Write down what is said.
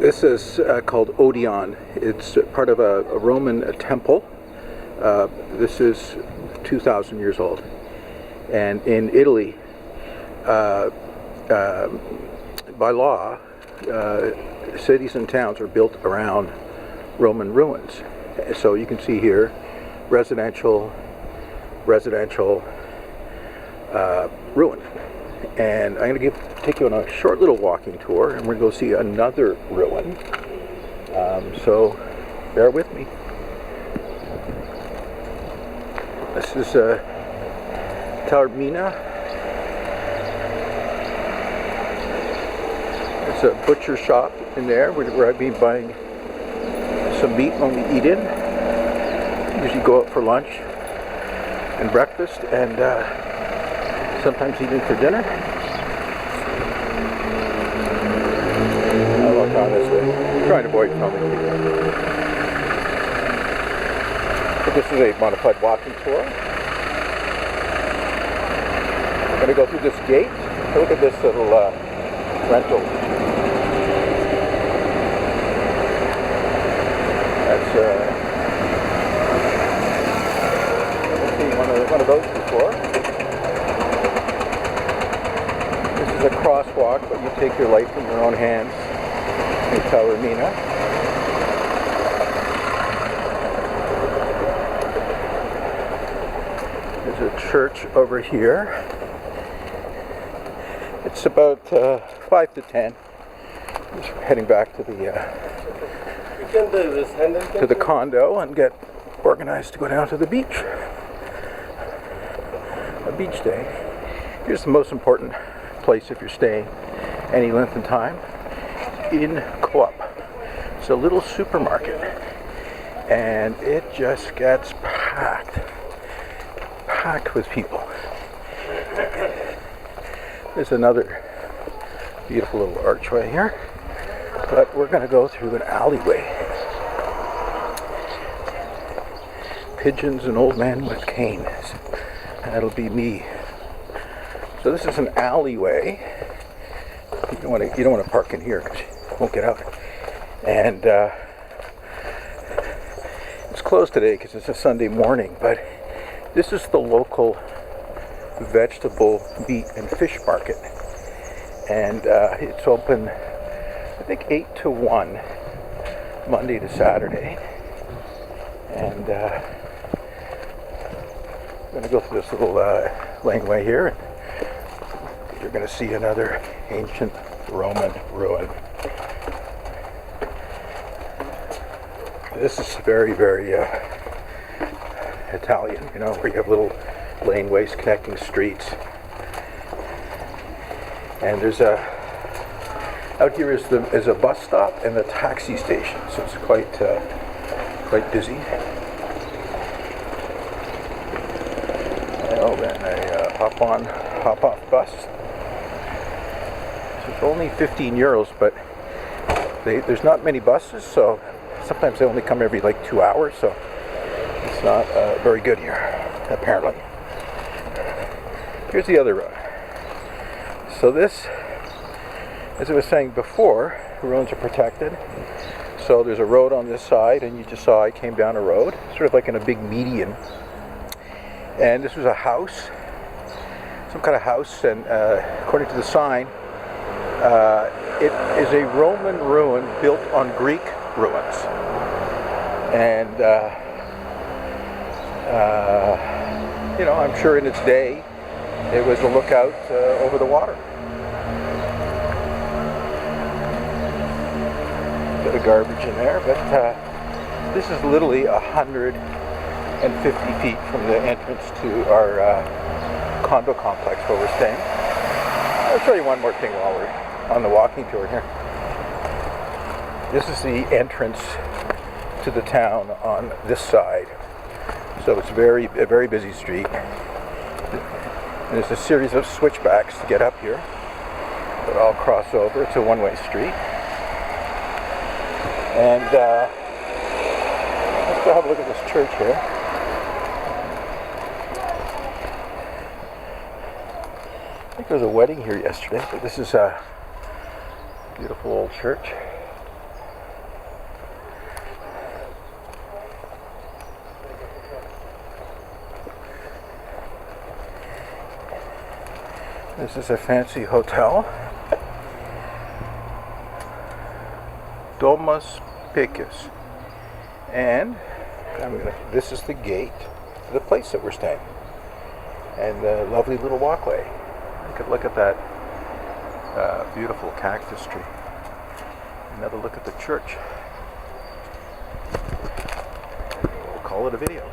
This is called Odeon. It's part of a Roman temple. This is 2,000 years old. And in Italy, by law, cities and towns are built around Roman ruins. So you can see here, residential ruin. And I'm going to take you on a short little walking tour, and we're going to go see another ruin. So bear with me. This is Taormina. There's a butcher shop in there where I've been buying some meat when we eat in. Usually go out for lunch and breakfast, and sometimes eat in for dinner. I'll walk on this way. I'm trying to avoid filming people. But this is a modified walking tour. I'm going to go through this gate. Look at this little rental. That's I've seen one of those before. This is a crosswalk, but you take your life in your own hands in Taormina. There's a church over here. It's about 5 to 10. Just heading back to the condo and get organized to go down to the beach. A beach day. Here's the most important place if you're staying any length of time, in Co-op. It's a little supermarket, and it just gets packed with people. There's another beautiful little archway here, but we're going to go through an alleyway. Pigeons and old men with canes. That'll be me. So this is an alleyway. You don't want to park in here because you won't get out. And it's closed today because it's a Sunday morning. But this is the local vegetable, meat, and fish market, and it's open, I think, 8 to 1, Monday to Saturday. And I'm going to go through this little laneway here, and you're going to see another ancient Roman ruin. This is very, very Italian, you know, where you have little laneways connecting streets. And there's out here is a bus stop and a taxi station, so it's quite busy. Oh, and a hop off bus. So it's only 15 euros, but there's not many buses, so sometimes they only come every like 2 hours, so it's not very good here, apparently. Here's the other road. So this, as I was saying before, ruins are protected. So there's a road on this side, and you just saw I came down a road, sort of like in a big median. And this was a house, some kind of house, and according to the sign, it is a Roman ruin built on Greek ruins. And, you know, I'm sure in its day, it was a lookout over the water. Bit of garbage in there, but this is literally 150 feet from the entrance to our condo complex where we're staying. I'll show you one more thing while we're on the walking tour here. This is the entrance to the town on this side. So it's a very busy street. And there's a series of switchbacks to get up here that all cross over. It's a one-way street. And let's go have a look at this church here. I think there was a wedding here yesterday, but this is a beautiful old church. This is a fancy hotel. Domus Picus. And this is the gate to the place that we're staying. And a lovely little walkway. Look at that beautiful cactus tree. Another look at the church. We'll call it a video.